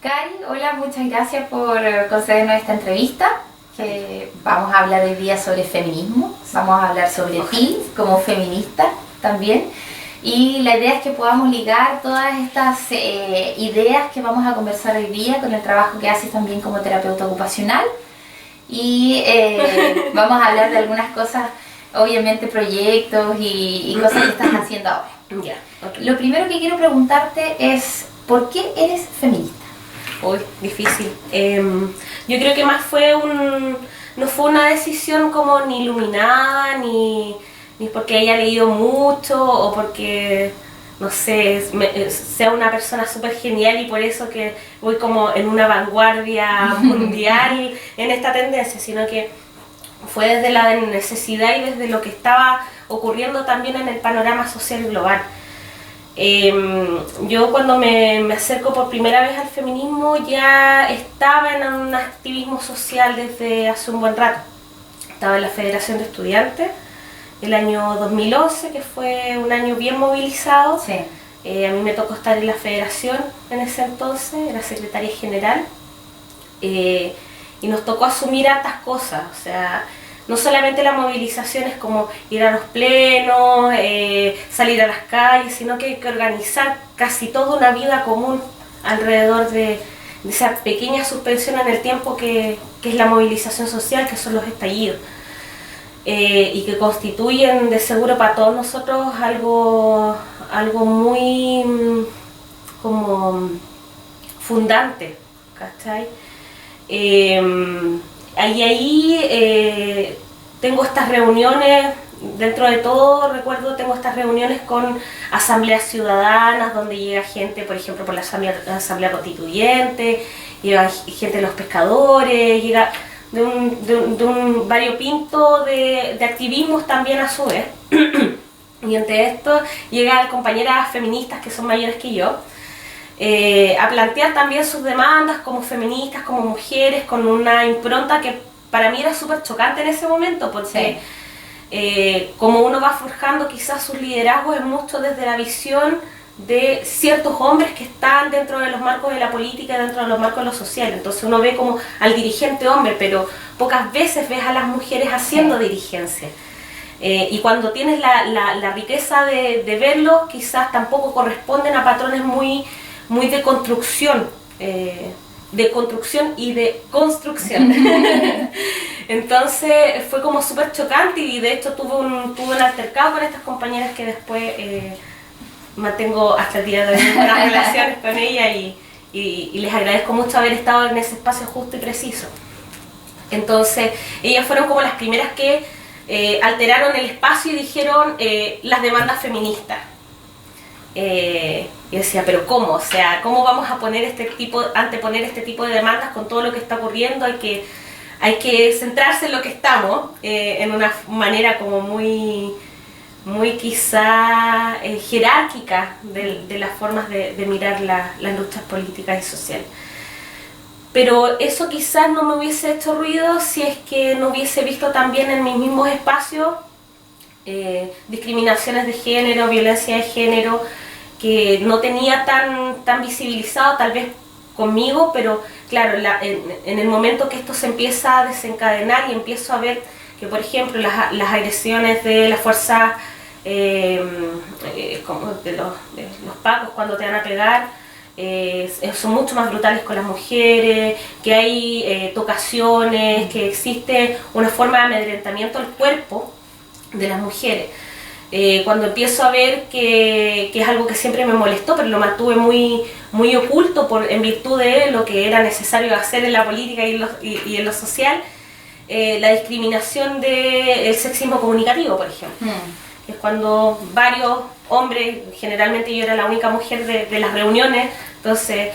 Cari, hola, muchas gracias por concedernos esta entrevista. Vamos a hablar hoy día sobre feminismo, vamos a hablar sobre ti como feminista también. Y la idea es que podamos ligar todas estas ideas que vamos a conversar hoy día con el trabajo que haces también como terapeuta ocupacional. Y vamos a hablar de algunas cosas, obviamente proyectos y cosas que estás haciendo ahora. Ya, okay. Lo primero que quiero preguntarte es, ¿por qué eres feminista? Uy, difícil. Yo creo que más no fue una decisión como ni iluminada, ni porque haya leído mucho o porque, no sé, sea una persona súper genial y por eso que voy como en una vanguardia mundial en esta tendencia, sino que fue desde la necesidad y desde lo que estaba ocurriendo también en el panorama social global. Yo cuando me acerco por primera vez al feminismo ya estaba en un activismo social desde hace un buen rato. Estaba en la Federación de Estudiantes el año 2011, que fue un año bien movilizado. Sí. A mí me tocó estar en la federación en ese entonces, era secretaria general, y nos tocó asumir hartas cosas, o sea, no solamente la movilización es como ir a los plenos, salir a las calles, sino que hay que organizar casi toda una vida común alrededor de esa pequeña suspensión en el tiempo que es la movilización social, que son los estallidos, y que constituyen de seguro para todos nosotros algo muy como fundante, ¿cachai? Ahí tengo estas reuniones, dentro de todo recuerdo, tengo estas reuniones con asambleas ciudadanas donde llega gente, por ejemplo, por la asamblea constituyente, llega gente de los pescadores, llega de un variopinto de activismos también a su vez. Y entre esto llegan compañeras feministas que son mayores que yo, a plantear también sus demandas como feministas, como mujeres, con una impronta que para mí era súper chocante en ese momento, porque como uno va forjando quizás sus liderazgos es mucho desde la visión de ciertos hombres que están dentro de los marcos de la política, dentro de los marcos de lo social. Entonces uno ve como al dirigente hombre, pero pocas veces ves a las mujeres haciendo dirigencia. Y cuando tienes la riqueza de verlo, quizás tampoco corresponden a patrones muy de construcción y de construcción. Entonces fue como súper chocante y de hecho tuve un altercado con estas compañeras que después mantengo hasta el día de hoy buenas relaciones con ellas y les agradezco mucho haber estado en ese espacio justo y preciso. Entonces ellas fueron como las primeras que alteraron el espacio y dijeron las demandas feministas. Y decía, pero ¿cómo? O sea, ¿cómo vamos a anteponer este tipo de demandas con todo lo que está ocurriendo? Hay que centrarse en lo que estamos, en una manera como muy quizá jerárquica de las formas de mirar las luchas políticas y sociales. Pero eso quizás no me hubiese hecho ruido si es que no hubiese visto también en mis mismos espacios discriminaciones de género, violencia de género, que no tenía tan visibilizado tal vez conmigo, pero claro, en el momento que esto se empieza a desencadenar y empiezo a ver que, por ejemplo, las agresiones de las fuerzas como de los pacos cuando te van a pegar son mucho más brutales con las mujeres, que hay tocaciones, que existe una forma de amedrentamiento al cuerpo de las mujeres. Cuando empiezo a ver que es algo que siempre me molestó, pero lo mantuve muy oculto en virtud de lo que era necesario hacer en la política y en lo social, la discriminación del sexismo comunicativo, por ejemplo. Que es cuando varios hombres, generalmente yo era la única mujer de las reuniones, entonces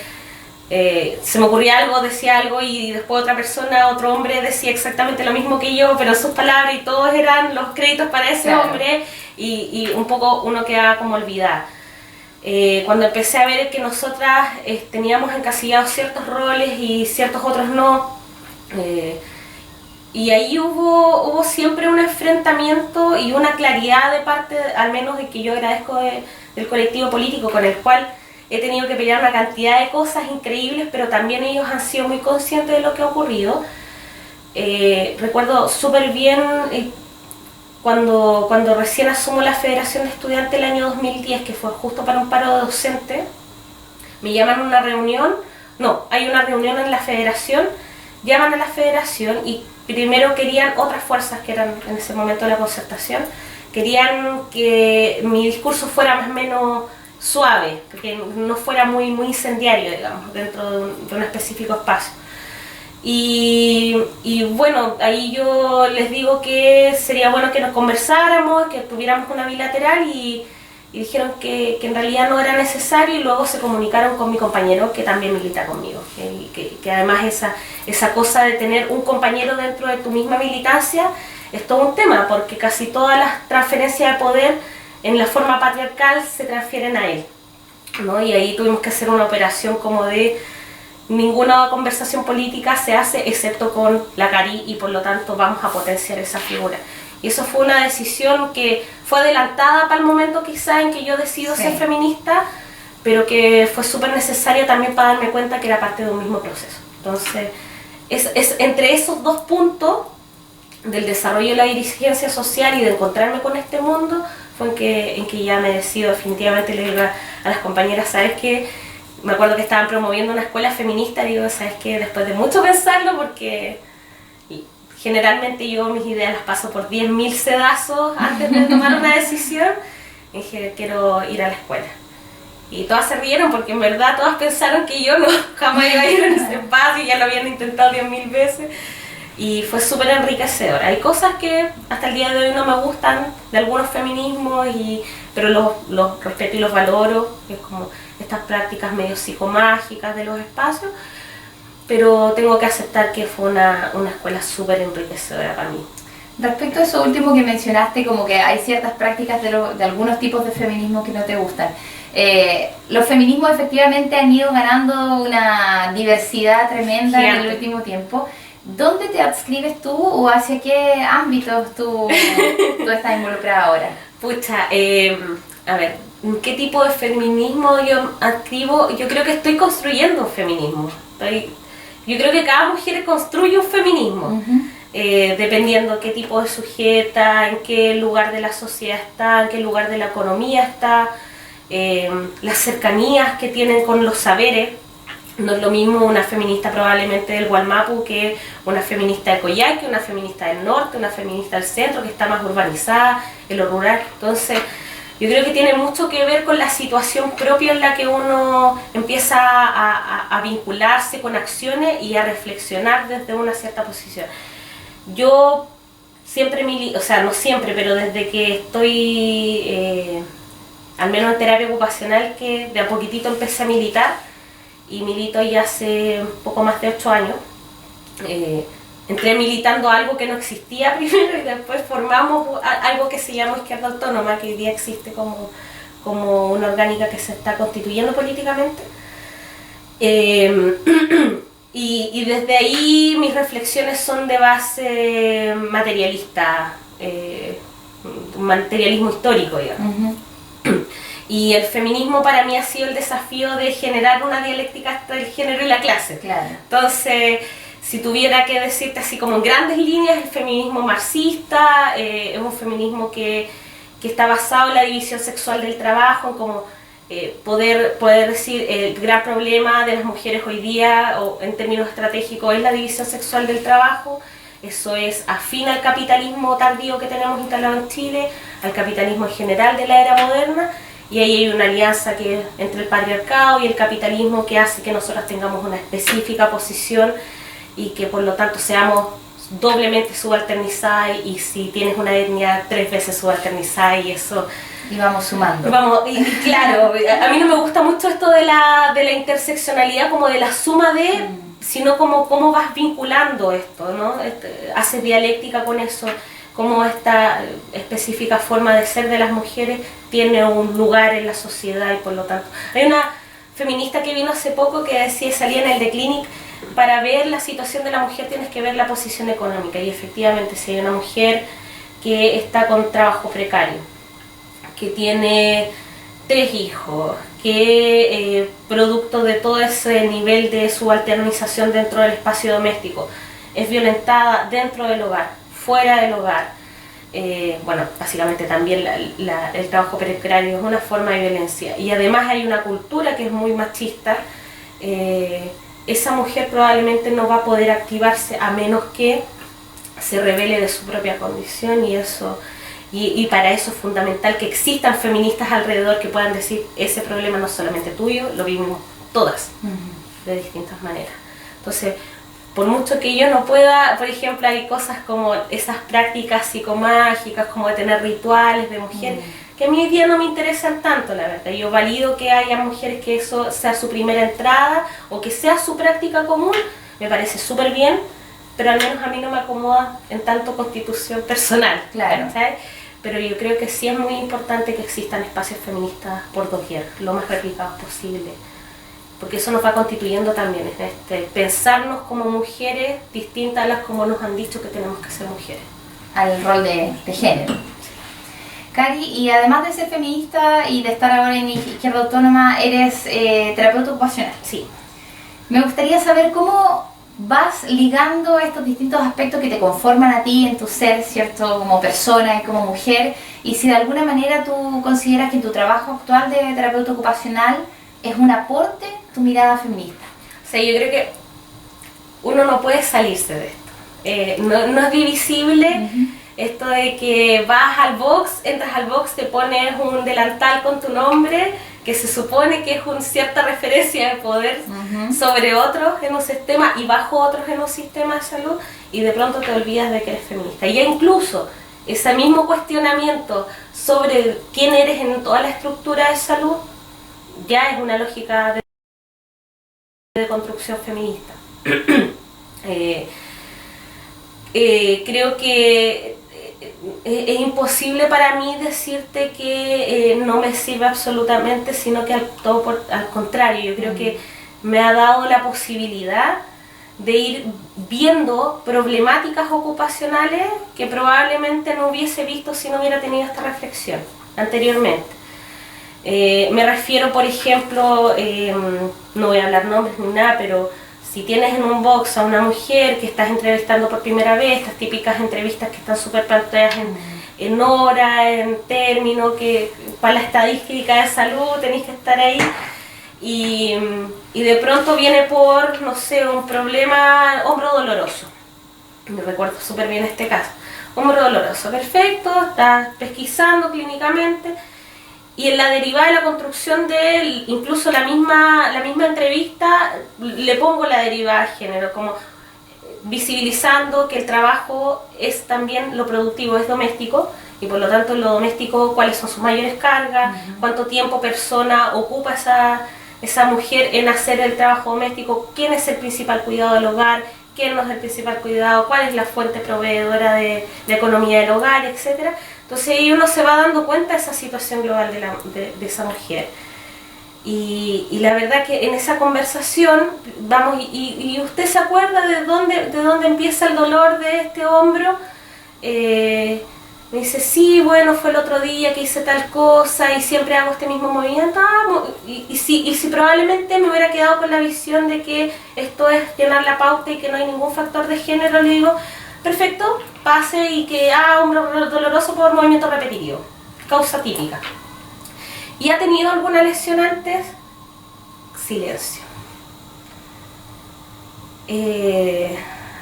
se me ocurría algo, decía algo y después otra persona, otro hombre decía exactamente lo mismo que yo, pero sus palabras y todos eran los créditos para ese hombre y un poco uno quedaba como olvidada. Cuando empecé a ver que nosotras teníamos encasillados ciertos roles y ciertos otros no, y ahí hubo siempre un enfrentamiento y una claridad de parte, al menos de que yo agradezco del colectivo político con el cual he tenido que pelear una cantidad de cosas increíbles, pero también ellos han sido muy conscientes de lo que ha ocurrido. Recuerdo súper bien cuando recién asumo la Federación de Estudiantes el año 2010, que fue justo para un paro de docente, me llaman a una reunión, hay una reunión en la Federación, llaman a la Federación y primero querían otras fuerzas que eran en ese momento la Concertación, querían que mi discurso fuera más o menos suave, que no fuera muy incendiario, digamos, dentro de un específico espacio. Y bueno, ahí yo les digo que sería bueno que nos conversáramos, que tuviéramos una bilateral y dijeron que en realidad no era necesario, y luego se comunicaron con mi compañero que también milita conmigo, que además esa cosa de tener un compañero dentro de tu misma militancia es todo un tema, porque casi todas las transferencias de poder en la forma patriarcal se transfieren a él, ¿no? Y ahí tuvimos que hacer una operación como de ninguna conversación política se hace excepto con la Cari, y por lo tanto vamos a potenciar esa figura. Y eso fue una decisión que fue adelantada para el momento quizá en que yo decido ser feminista, pero que fue súper necesaria también para darme cuenta que era parte de un mismo proceso. Entonces, es entre esos dos puntos del desarrollo de la dirigencia social y de encontrarme con este mundo, fue en que ya me decido definitivamente. Le digo a las compañeras, ¿sabes qué? Me acuerdo que estaban promoviendo una escuela feminista, y digo, ¿sabes qué? Después de mucho pensarlo, porque generalmente yo mis ideas las paso por 10.000 sedazos antes de tomar una decisión, dije, quiero ir a la escuela. Y todas se rieron porque en verdad todas pensaron que yo jamás iba a ir en ese espacio, y ya lo habían intentado 10.000 veces. Y fue súper enriquecedor. Hay cosas que hasta el día de hoy no me gustan de algunos feminismos, pero los respeto y los valoro, es como estas prácticas medio psicomágicas de los espacios, pero tengo que aceptar que fue una escuela súper enriquecedora para mí. Respecto a eso último que mencionaste, como que hay ciertas prácticas de algunos tipos de feminismo que no te gustan. Los feminismos efectivamente han ido ganando una diversidad tremenda en el último tiempo. ¿Dónde te adscribes tú o hacia qué ámbitos tú estás involucrada ahora? Pucha, a ver, ¿qué tipo de feminismo yo adscribo? Yo creo que estoy construyendo un feminismo. Yo creo que cada mujer construye un feminismo, dependiendo qué tipo de sujeta, en qué lugar de la sociedad está, en qué lugar de la economía está, las cercanías que tienen con los saberes. No es lo mismo una feminista probablemente del Gualmapu que una feminista de Coyhaique, una feminista del norte, una feminista del centro, que está más urbanizada, en lo rural. Entonces, yo creo que tiene mucho que ver con la situación propia en la que uno empieza a vincularse con acciones y a reflexionar desde una cierta posición. Yo siempre no siempre, pero desde que estoy, al menos en terapia ocupacional, que de a poquitito empecé a militar, y milito ya hace poco más de 8 años. Entré militando algo que no existía primero, y después formamos algo que se llama Izquierda Autónoma, que hoy día existe como una orgánica que se está constituyendo políticamente. Y desde ahí mis reflexiones son de base materialista, un materialismo histórico, digamos. Y el feminismo para mí ha sido el desafío de generar una dialéctica entre el género y la clase. Claro. Entonces, si tuviera que decirte así como en grandes líneas, el feminismo marxista es un feminismo que está basado en la división sexual del trabajo, en como poder decir el gran problema de las mujeres hoy día, o en términos estratégicos, es la división sexual del trabajo. Eso es afín al capitalismo tardío que tenemos instalado en Chile, al capitalismo en general de la era moderna. Y ahí hay una alianza entre el patriarcado y el capitalismo que hace que nosotras tengamos una específica posición y que por lo tanto seamos doblemente subalternizadas, y si tienes una etnia 3 veces subalternizada, y eso... Y vamos sumando. Y claro, a mí no me gusta mucho esto de la interseccionalidad, como de la suma de, sino como cómo vas vinculando esto, ¿no? Haces dialéctica con eso, cómo esta específica forma de ser de las mujeres tiene un lugar en la sociedad, y por lo tanto... Hay una feminista que vino hace poco que decía, salía en el The Clinic, para ver la situación de la mujer tienes que ver la posición económica, y efectivamente si hay una mujer que está con trabajo precario, que tiene 3 hijos, que producto de todo ese nivel de subalternización dentro del espacio doméstico, es violentada dentro del hogar, fuera del hogar. Bueno, básicamente también el trabajo precario es una forma de violencia, y además hay una cultura que es muy machista. Esa mujer probablemente no va a poder activarse a menos que se revele de su propia condición, y para eso es fundamental que existan feministas alrededor que puedan decir: ese problema no es solamente tuyo, lo vivimos todas, de distintas maneras. Entonces, por mucho que yo no pueda, por ejemplo, hay cosas como esas prácticas psicomágicas, como de tener rituales de mujer, que a mí hoy día no me interesan tanto, la verdad. Yo valido que haya mujeres que eso sea su primera entrada, o que sea su práctica común, me parece súper bien, pero al menos a mí no me acomoda en tanto constitución personal. Claro. ¿Sabes? Pero yo creo que sí es muy importante que existan espacios feministas por doquier, lo más replicados posible, porque eso nos va constituyendo también, pensarnos como mujeres distintas a las como nos han dicho que tenemos que ser mujeres. Al rol de género. Cari, y además de ser feminista y de estar ahora en Izquierda Autónoma, eres terapeuta ocupacional. Sí. Me gustaría saber cómo vas ligando estos distintos aspectos que te conforman a ti en tu ser, ¿cierto? Como persona y como mujer, y si de alguna manera tú consideras que tu trabajo actual de terapeuta ocupacional es un aporte a tu mirada feminista. O sea, yo creo que uno no puede salirse de esto. No es divisible. Esto de que vas al box, entras al box, te pones un delantal con tu nombre, que se supone que es una cierta referencia de poder sobre otros en un sistema y bajo otros en un sistema de salud, y de pronto te olvidas de que eres feminista. Y ya incluso ese mismo cuestionamiento sobre quién eres en toda la estructura de salud ya es una lógica de construcción feminista. Creo que es imposible para mí decirte que no me sirve absolutamente, sino que al contrario, yo creo que me ha dado la posibilidad de ir viendo problemáticas ocupacionales que probablemente no hubiese visto si no hubiera tenido esta reflexión anteriormente. Me refiero, por ejemplo, no voy a hablar nombres ni nada, pero si tienes en un box a una mujer que estás entrevistando por primera vez, estas típicas entrevistas que están súper planteadas en hora, en término, que para la estadística de salud tenéis que estar ahí, y de pronto viene por, no sé, un problema, hombro doloroso. Me recuerdo súper bien este caso. Hombro doloroso, perfecto, está pesquisando clínicamente, y en la derivada de la construcción de incluso la misma entrevista, le pongo la derivada de género, como visibilizando que el trabajo es también lo productivo, es doméstico, y por lo tanto en lo doméstico cuáles son sus mayores cargas, cuánto tiempo persona ocupa esa mujer en hacer el trabajo doméstico, quién es el principal cuidado del hogar, quién no es el principal cuidado, cuál es la fuente proveedora de la economía del hogar, etc. Entonces ahí uno se va dando cuenta de esa situación global de esa mujer. Y la verdad que en esa conversación vamos, y usted se acuerda de dónde empieza el dolor de este hombro. Me dice, sí, bueno, fue el otro día que hice tal cosa y siempre hago este mismo movimiento. Y si probablemente me hubiera quedado con la visión de que esto es llenar la pauta y que no hay ningún factor de género, le digo, perfecto, pase, y que hombro doloroso por movimiento repetitivo, causa típica. ¿Y ha tenido alguna lesión antes? Silencio.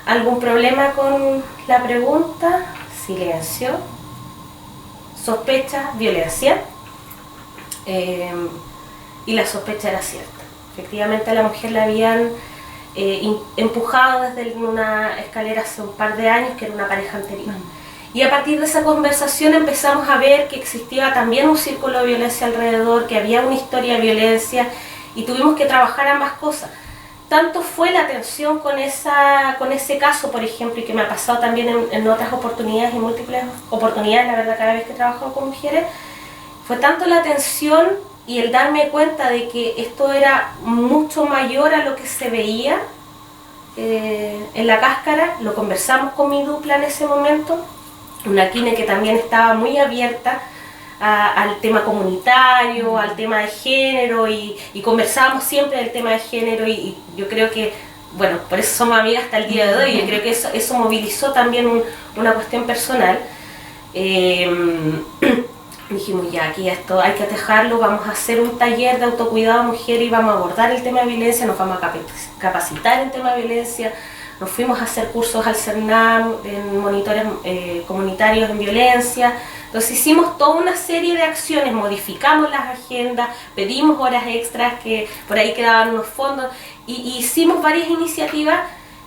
¿Algún problema con la pregunta? Silencio. Sospecha, violencia. Y la sospecha era cierta. Efectivamente a la mujer la habían empujado desde una escalera hace un par de años, que era una pareja anterior. Y a partir de esa conversación empezamos a ver que existía también un círculo de violencia alrededor, que había una historia de violencia, y tuvimos que trabajar ambas cosas. Tanto fue la tensión con ese caso, por ejemplo, y que me ha pasado también en otras oportunidades, en múltiples oportunidades, la verdad, cada vez que trabajo con mujeres, fue tanto la tensión y el darme cuenta de que esto era mucho mayor a lo que se veía en la cáscara. Lo conversamos con mi dupla en ese momento, una kine que también estaba muy abierta al tema comunitario, al tema de género, y conversábamos siempre del tema de género, y yo creo que, bueno, por eso somos amigas hasta el día de hoy. Yo creo que eso movilizó también una cuestión personal. Dijimos, ya, aquí esto hay que atajarlo, vamos a hacer un taller de autocuidado a mujer y vamos a abordar el tema de violencia, nos vamos a capacitar en tema de violencia, nos fuimos a hacer cursos al CERNAM en monitores comunitarios en violencia. Entonces hicimos toda una serie de acciones, modificamos las agendas, pedimos horas extras que por ahí quedaban unos fondos, y hicimos varias iniciativas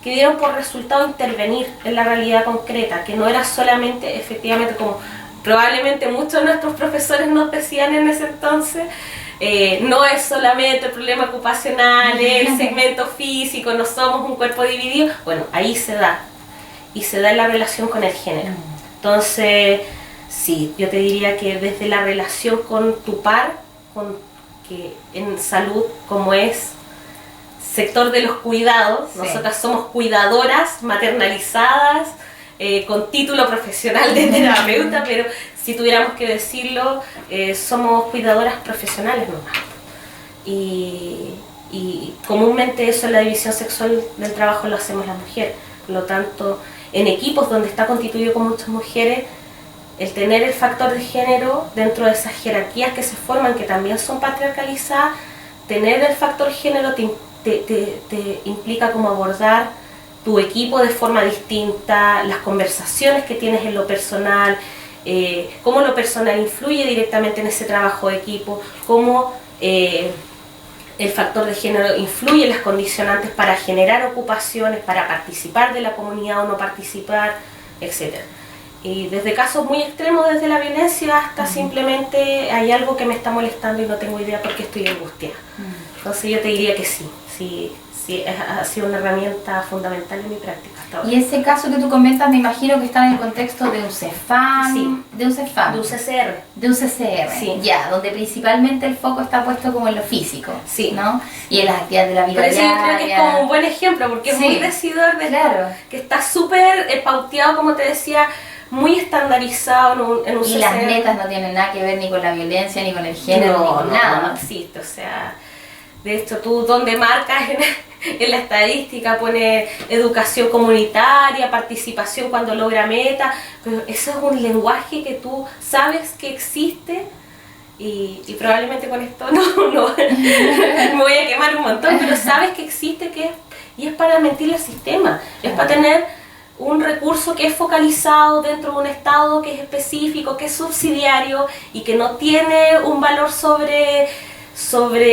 que dieron por resultado intervenir en la realidad concreta, que no era solamente, efectivamente, como probablemente muchos de nuestros profesores nos decían en ese entonces, no es solamente el problema ocupacional, el segmento físico, no somos un cuerpo dividido. Bueno, ahí se da, y se da en la relación con el género. Entonces, sí, yo te diría que desde la relación con tu par, que en salud, como es sector de los cuidados, sí. Nosotras somos cuidadoras maternalizadas, con título profesional de terapeuta, pero si tuviéramos que decirlo, somos cuidadoras profesionales nomás. Y comúnmente eso en la división sexual del trabajo lo hacemos las mujeres. Por lo tanto, en equipos donde está constituido con muchas mujeres, el tener el factor de género dentro de esas jerarquías que se forman, que también son patriarcalizadas, tener el factor género te implica como abordar tu equipo de forma distinta, las conversaciones que tienes en lo personal, cómo lo personal influye directamente en ese trabajo de equipo, cómo el factor de género influye en las condicionantes para generar ocupaciones, para participar de la comunidad o no participar, etc. Y desde casos muy extremos, desde la violencia hasta simplemente hay algo que me está molestando y no tengo idea por qué estoy angustiada. Entonces yo te diría que sí, ha sido una herramienta fundamental en mi práctica hasta ahora. Y ese caso que tú comentas, me imagino que está en el contexto de un CEFAM, sí. de un CEFAM, de un CCR. De un CCR, sí. Ya, donde principalmente el foco está puesto como en lo físico, sí. ¿no? Y en las actividades de la vida diaria. Pero yo creo que es como un buen ejemplo, porque es muy decidor de claro. esto, que está súper pauteado, como te decía, muy estandarizado en un y CCR. Las metas no tienen nada que ver ni con la violencia, ni con el género, ni con nada. No existe, o sea, de hecho tú donde marcas en la estadística pone educación comunitaria, participación cuando logra meta, pero eso es un lenguaje que tú sabes que existe, y probablemente con esto no me voy a quemar un montón, pero sabes que existe, y es para mentir al sistema, es para tener un recurso que es focalizado dentro de un estado que es específico, que es subsidiario y que no tiene un valor sobre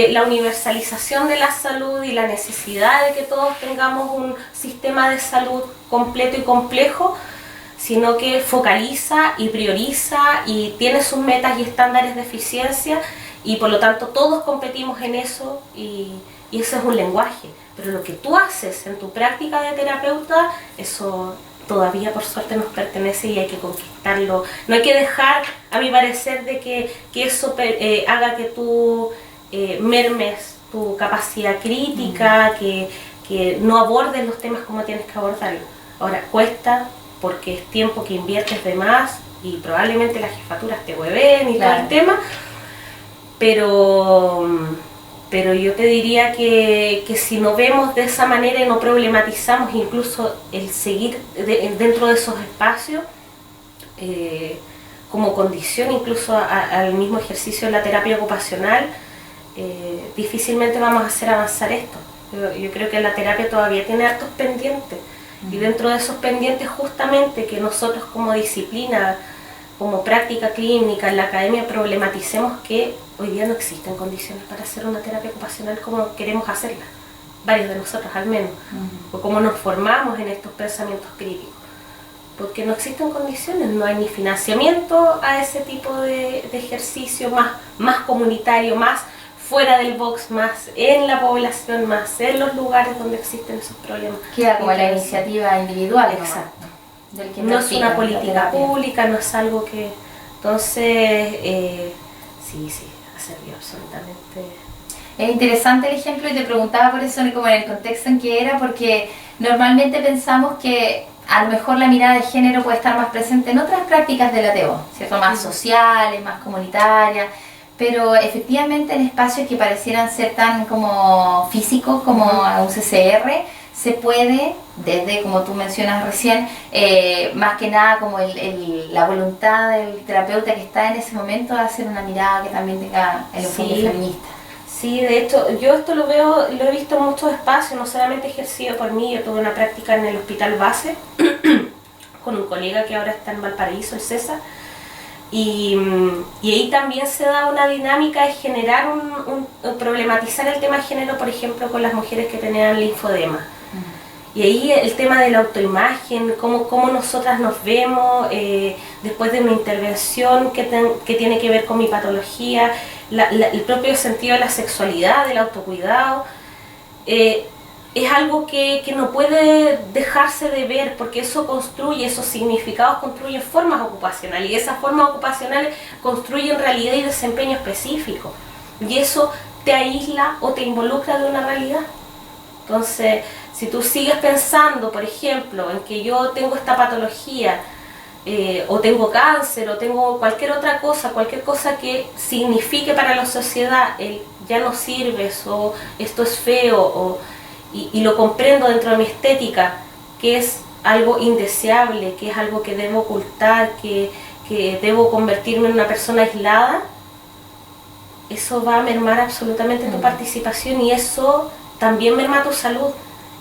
la universalización de la salud y la necesidad de que todos tengamos un sistema de salud completo y complejo, sino que focaliza y prioriza y tiene sus metas y estándares de eficiencia, y por lo tanto todos competimos en eso, y ese es un lenguaje. Pero lo que tú haces en tu práctica de terapeuta, eso todavía por suerte nos pertenece y hay que conquistarlo. No hay que dejar, a mi parecer, de que eso haga que tú mermes tu capacidad crítica, que no abordes los temas como tienes que abordarlos. Ahora, cuesta porque es tiempo que inviertes de más y probablemente las jefaturas te hueven y claro. Todo el tema, pero yo te diría que si no vemos de esa manera y no problematizamos incluso el seguir dentro de esos espacios como condición incluso al mismo ejercicio de la terapia ocupacional, difícilmente vamos a hacer avanzar esto. Yo creo que la terapia todavía tiene hartos pendientes, y dentro de esos pendientes justamente que nosotros como disciplina, como práctica clínica en la academia problematicemos que hoy día no existen condiciones para hacer una terapia ocupacional como queremos hacerla, varios de nosotros al menos, o como nos formamos en estos pensamientos críticos, porque no existen condiciones, no hay ni financiamiento a ese tipo de ejercicio más comunitario, más fuera del box, más en la población, más en los lugares donde existen esos problemas. Queda como la iniciativa individual. Exacto. Del que no es una política pública, no es algo que... Entonces, sí, ha servido absolutamente. Es interesante el ejemplo y te preguntaba por eso, como en el contexto en que era, porque normalmente pensamos que a lo mejor la mirada de género puede estar más presente en otras prácticas de la TO, ¿cierto? Más sociales, más comunitarias, pero efectivamente en espacios que parecieran ser tan como físicos como un CCR, se puede, desde como tú mencionas recién, más que nada como la voluntad del terapeuta que está en ese momento de hacer una mirada que también tenga el enfoque feminista. Sí, de hecho, yo esto lo he visto en muchos espacios, no solamente ejercido por mí. Yo tuve una práctica en el Hospital Base con un colega que ahora está en Valparaíso, el César, y ahí también se da una dinámica de generar problematizar el tema de género, por ejemplo, con las mujeres que tenían linfodema. Y ahí el tema de la autoimagen, cómo nosotras nos vemos después de una intervención que tiene que ver con mi patología, el propio sentido de la sexualidad, del autocuidado, es algo que no puede dejarse de ver, porque eso construye, esos significados construyen formas ocupacionales, y esas formas ocupacionales construyen realidad y desempeño específico, y eso te aísla o te involucra de una realidad. Entonces, si tú sigues pensando, por ejemplo, en que yo tengo esta patología, o tengo cáncer, o tengo cualquier otra cosa, cualquier cosa que signifique para la sociedad el ya no sirves, o esto es feo, y lo comprendo dentro de mi estética, que es algo indeseable, que es algo que debo ocultar, que debo convertirme en una persona aislada, eso va a mermar absolutamente tu participación, y eso también merma tu salud,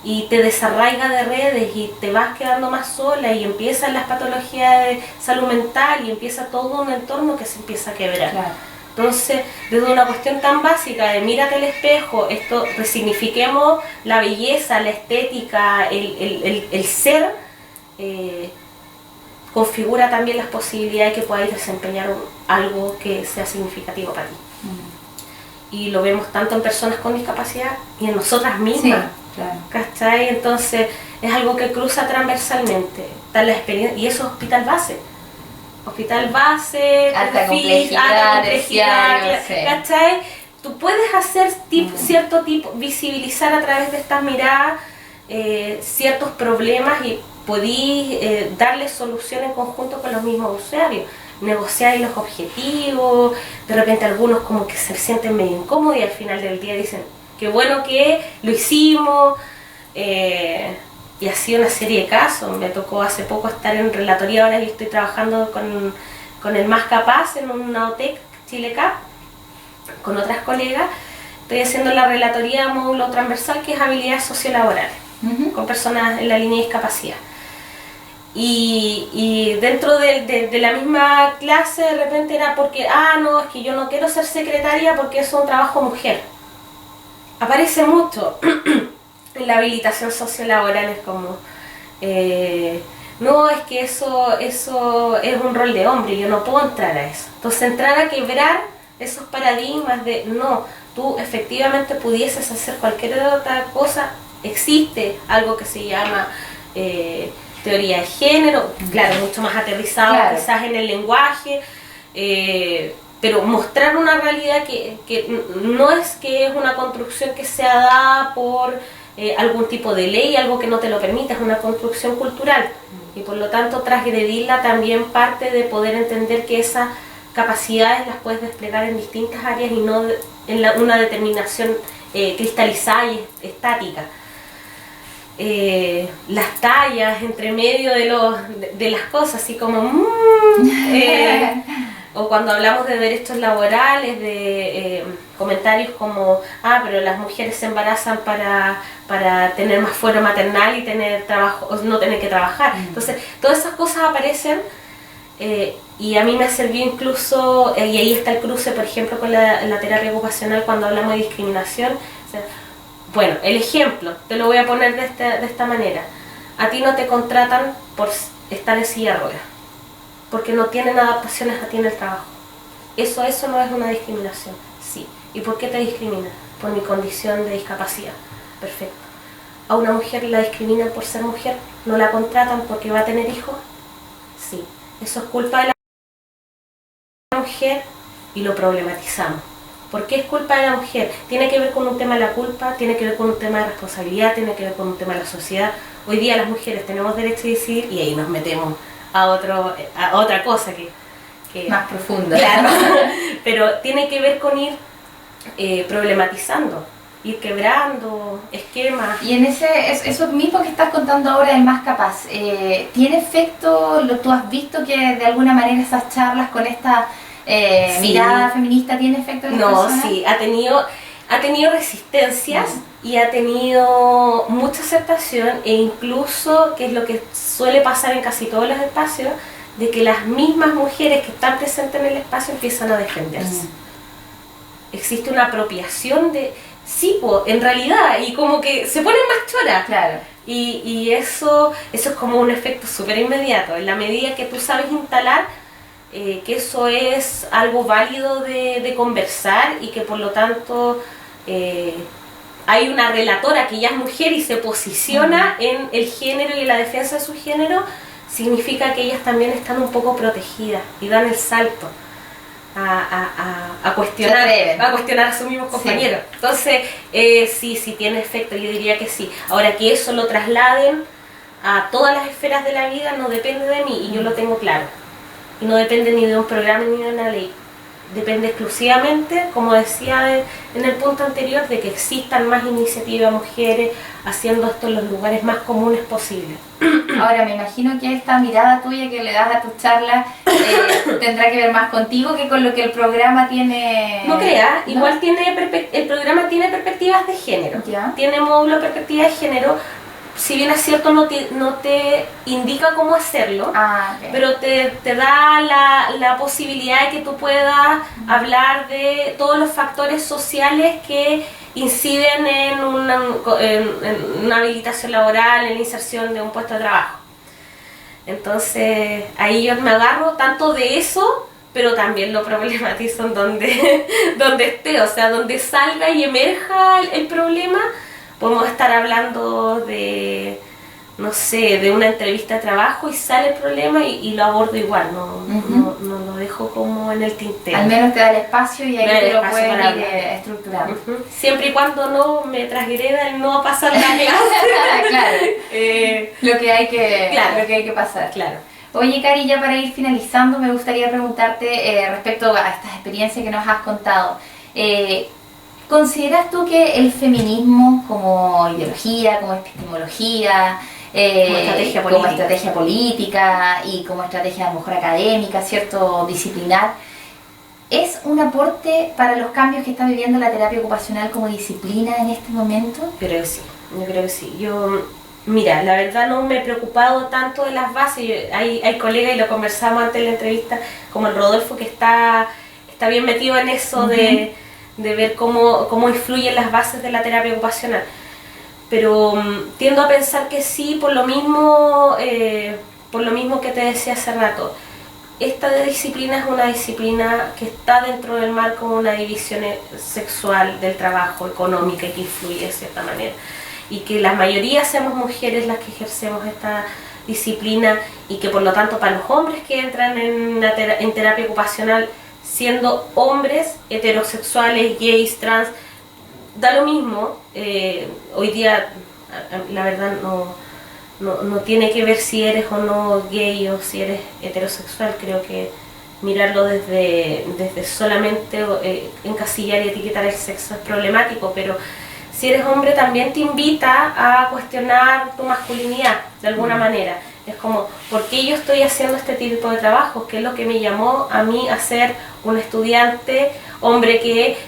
y te desarraiga de redes, y te vas quedando más sola, y empiezan las patologías de salud mental, y empieza todo un entorno que se empieza a quebrar. Claro. Entonces, desde una cuestión tan básica de mírate al espejo, esto resignifiquemos la belleza, la estética, el ser, configura también las posibilidades que podáis desempeñar algo que sea significativo para ti. Y lo vemos tanto en personas con discapacidad y en nosotras mismas. Sí, claro. ¿Cachai? Entonces es algo que cruza transversalmente. Está la experiencia, y eso es hospital base. Hospital base, alta complejidad, ¿cachai? Tú puedes hacer cierto tipo, visibilizar a través de estas miradas ciertos problemas, y podís darle solución en conjunto con los mismos usuarios. Negociar los objetivos, de repente algunos como que se sienten medio incómodos y al final del día dicen qué bueno que lo hicimos, y así una serie de casos. Me tocó hace poco estar en relatoría, ahora yo estoy trabajando con el Más Capaz en una OTEC Chile Cap, con otras colegas. Estoy haciendo la relatoría módulo transversal, que es habilidades sociolaborales, con personas en la línea de discapacidad. Y dentro de la misma clase de repente era porque, no, es que yo no quiero ser secretaria porque es un trabajo mujer. Aparece mucho en la habilitación sociolaboral, es como, no, es que eso es un rol de hombre, yo no puedo entrar a eso. Entonces entrar a quebrar esos paradigmas de, no, tú efectivamente pudieses hacer cualquier otra cosa, existe algo que se llama teoría de género, claro, mucho más aterrizado, claro, quizás en el lenguaje, pero mostrar una realidad que no es que es una construcción que sea dada por algún tipo de ley, algo que no te lo permite, es una construcción cultural, y por lo tanto transgredirla también parte de poder entender que esas capacidades las puedes desplegar en distintas áreas y no en una determinación cristalizada y estática. Las tallas entre medio de las cosas, así como o cuando hablamos de derechos laborales, de comentarios como, pero las mujeres se embarazan para tener más fuero maternal y tener trabajo, o no tener que trabajar. Entonces todas esas cosas aparecen, y a mí me sirvió incluso, y ahí está el cruce, por ejemplo, con la terapia ocupacional cuando hablamos de discriminación. O sea, bueno, el ejemplo, te lo voy a poner de esta manera. A ti no te contratan por estar en silla de ruedas, porque no tienen adaptaciones a ti en el trabajo. Eso no es una discriminación. Sí. ¿Y por qué te discriminan? Por mi condición de discapacidad. Perfecto. ¿A una mujer la discriminan por ser mujer? ¿No la contratan porque va a tener hijos? Sí. Eso es culpa de la mujer, y lo problematizamos. ¿Por qué es culpa de la mujer? Tiene que ver con un tema de la culpa, tiene que ver con un tema de responsabilidad, tiene que ver con un tema de la sociedad. Hoy día las mujeres tenemos derecho a decidir y ahí nos metemos a otra cosa que más profunda. Claro, pero tiene que ver con ir problematizando, ir quebrando esquemas. Y en eso mismo que estás contando ahora del Más Capaz, ¿tiene efecto, tú has visto que de alguna manera esas charlas con esta Sí. mirada feminista tiene efecto en la No, persona? sí, ha tenido resistencias y ha tenido mucha aceptación e incluso, que es lo que suele pasar en casi todos los espacios, de que las mismas mujeres que están presentes en el espacio empiezan a defenderse. Existe una apropiación de, sí, en realidad, y como que se ponen más choras. Claro. Y eso es como un efecto súper inmediato, en la medida que tú sabes instalar que eso es algo válido de conversar y que por lo tanto hay una relatora que ya es mujer y se posiciona en el género y en la defensa de su género, significa que ellas también están un poco protegidas y dan el salto a cuestionar a sus mismos compañeros. Sí. Entonces, sí tiene efecto, yo diría que sí. Ahora, que eso lo trasladen a todas las esferas de la vida no depende de mí, y yo lo tengo claro. Y no depende ni de un programa ni de una ley. Depende exclusivamente, como decía en el punto anterior, de que existan más iniciativas mujeres haciendo esto en los lugares más comunes posibles. Ahora, me imagino que esta mirada tuya que le das a tus charlas tendrá que ver más contigo que con lo que el programa tiene... No creas, ¿no? Igual el programa tiene perspectivas de género. ¿Ya? Tiene módulo de perspectiva de género. Si bien es cierto, no te indica cómo hacerlo, Okay. pero te da la posibilidad de que tú puedas hablar de todos los factores sociales que inciden en una habilitación laboral, en la inserción de un puesto de trabajo. Entonces, ahí yo me agarro tanto de eso, pero también lo problematizo en donde esté, o sea, donde salga y emerja el problema. Podemos estar hablando de, no sé, de una entrevista de trabajo y sale el problema y lo abordo igual, no lo dejo como en el tintero. Al menos te da el espacio y ahí te lo puedes ir estructurando. Siempre y cuando no me transgreda el no pasar la clase. Claro. Lo que hay que pasar. Claro. Oye, Cari, ya para ir finalizando, me gustaría preguntarte respecto a estas experiencias que nos has contado. ¿Consideras tú que el feminismo como ideología, como epistemología, como estrategia política y como estrategia a lo mejor académica, cierto, disciplinar, es un aporte para los cambios que está viviendo la terapia ocupacional como disciplina en este momento? Yo creo que sí. Mira, la verdad no me he preocupado tanto de las bases. Hay colegas, y lo conversamos antes de la entrevista, como el Rodolfo, que está bien metido en eso de ver cómo influyen las bases de la terapia ocupacional. Pero tiendo a pensar que sí, por lo mismo que te decía hace rato. Esta disciplina es una disciplina que está dentro del marco de una división sexual del trabajo, económica, y que influye de cierta manera. Y que la mayoría seamos mujeres las que ejercemos esta disciplina, y que por lo tanto para los hombres que entran en terapia ocupacional, siendo hombres heterosexuales, gays, trans, da lo mismo. Hoy día la verdad no tiene que ver si eres o no gay o si eres heterosexual. Creo que mirarlo desde solamente encasillar y etiquetar el sexo es problemático, pero si eres hombre también te invita a cuestionar tu masculinidad de alguna manera. Es como, ¿por qué yo estoy haciendo este tipo de trabajos? ¿Qué es lo que me llamó a mí a ser un estudiante, hombre que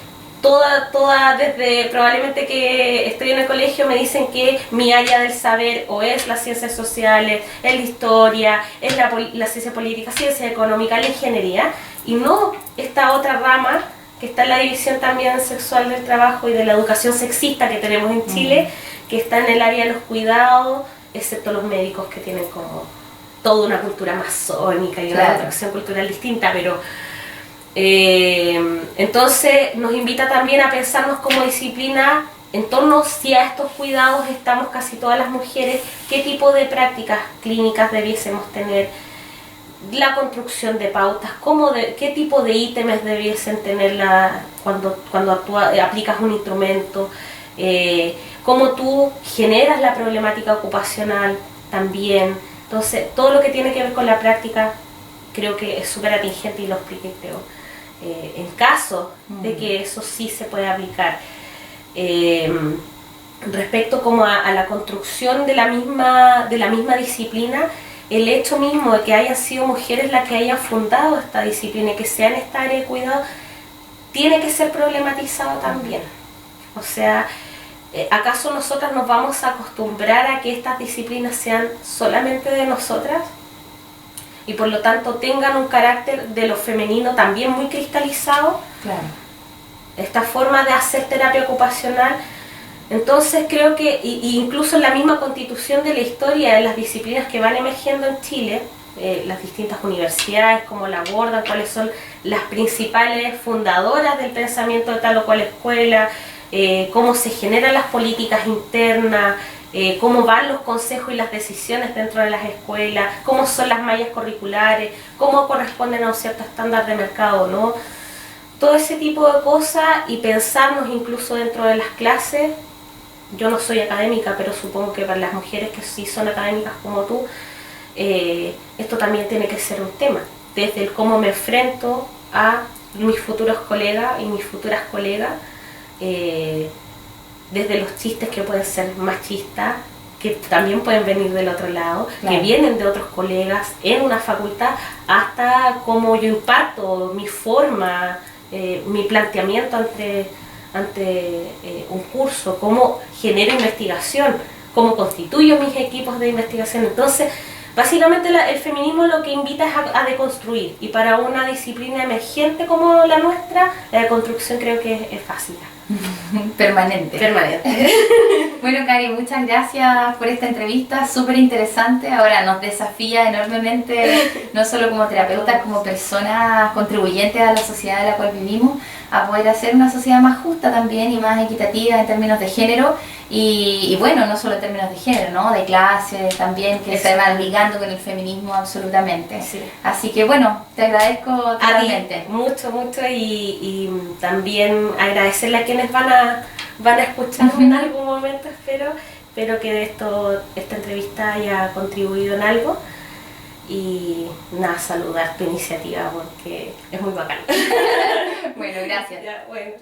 desde probablemente que estoy en el colegio me dicen que mi área del saber o es las ciencias sociales, es la historia, es la ciencia política, ciencia económica, la ingeniería, y no esta otra rama que está en la división también sexual del trabajo y de la educación sexista que tenemos en Chile, que está en el área de los cuidados, excepto los médicos que tienen como toda una cultura masónica y una atracción cultural distinta, pero entonces nos invita también a pensarnos como disciplina en torno si a estos cuidados estamos casi todas las mujeres, qué tipo de prácticas clínicas debiésemos tener, la construcción de pautas, qué tipo de ítems debiesen tener cuando aplicas un instrumento, cómo tú generas la problemática ocupacional también. Entonces, todo lo que tiene que ver con la práctica creo que es súper atingente y lo expliqué, creo. En caso de que eso sí se pueda aplicar. Respecto como a la construcción de la misma disciplina, el hecho mismo de que hayan sido mujeres las que hayan fundado esta disciplina y que sean esta área de cuidado, tiene que ser problematizado también. O sea, ¿acaso nosotras nos vamos a acostumbrar a que estas disciplinas sean solamente de nosotras? Y por lo tanto tengan un carácter de lo femenino también muy cristalizado. Claro. Esta forma de hacer terapia ocupacional. Entonces creo que incluso en la misma constitución de la historia, en las disciplinas que van emergiendo en Chile, las distintas universidades, cómo la abordan, cuáles son las principales fundadoras del pensamiento de tal o cual escuela, cómo se generan las políticas internas, cómo van los consejos y las decisiones dentro de las escuelas, cómo son las mallas curriculares, cómo corresponden a un cierto estándar de mercado o no. Todo ese tipo de cosas y pensarnos incluso dentro de las clases. Yo no soy académica, pero supongo que para las mujeres que sí son académicas como tú, esto también tiene que ser un tema, desde el cómo me enfrento a mis futuros colegas y mis futuras colegas, desde los chistes que pueden ser machistas, que también pueden venir del otro lado, claro, que vienen de otros colegas en una facultad, hasta cómo yo imparto mi forma, mi planteamiento ante un curso, cómo genero investigación, cómo constituyo mis equipos de investigación. Entonces, básicamente el feminismo lo que invita es a deconstruir, y para una disciplina emergente como la nuestra, la deconstrucción creo que es fácil. Permanente. Bueno, Cari, muchas gracias por esta entrevista, súper interesante. Ahora nos desafía enormemente, no solo como terapeutas, como personas contribuyentes a la sociedad en la cual vivimos, a poder hacer una sociedad más justa también y más equitativa en términos de género, y bueno, no solo en términos de género, ¿no? De clase también, que se van ligando con el feminismo absolutamente. Sí. Así que bueno, te agradezco totalmente. Mucho, y también agradecerle a quienes van a escuchar en algún momento, espero que esta entrevista haya contribuido en algo. Y nada, saludar tu iniciativa porque es muy bacana. Bueno, gracias. Ya, bueno.